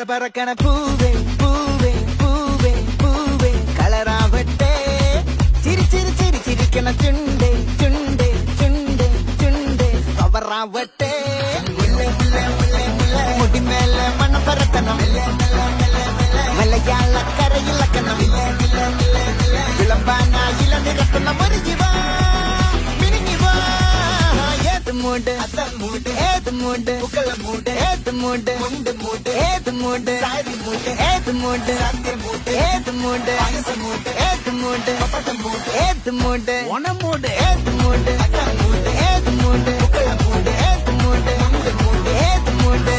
പറക്കണ പൂവേ പൂവേ പൂവേ പൂവേ കളറാവട്ടെ ചിരി ചിരി ചിരി ചിരിക്കണ ചുണ്ടേ ചുണ്ടേ ചുണ്ടേ ചുണ്ടേ അവറാവട്ടെ മുടിമേലെ മണം പറക്കണം മലയാളക്കരയിലക്കണം വിളമ്പാനായില നിരക്കണം ഒരു ജീവ മിനിങ്ങിവാ ഏത് മൂട് മൂട് ഏത് മൂട് പുക്കള മൂട് ഏത് മൂട് മുണ്ട് മൂട് ഏത് മൂട് സാരി മൂട് ഏത് മൂട് മൂട് ഏത് മൂട് മൂട് ഏത് മൂട് മൂട് ഏത് മൂട് ഓണം മൂട് ഏത് മൂട് മൂട് ഏത് മൂട് പുക്കള മൂട് ഏത് മൂട് മുണ്ട് മൂട് ഏത് മൂട്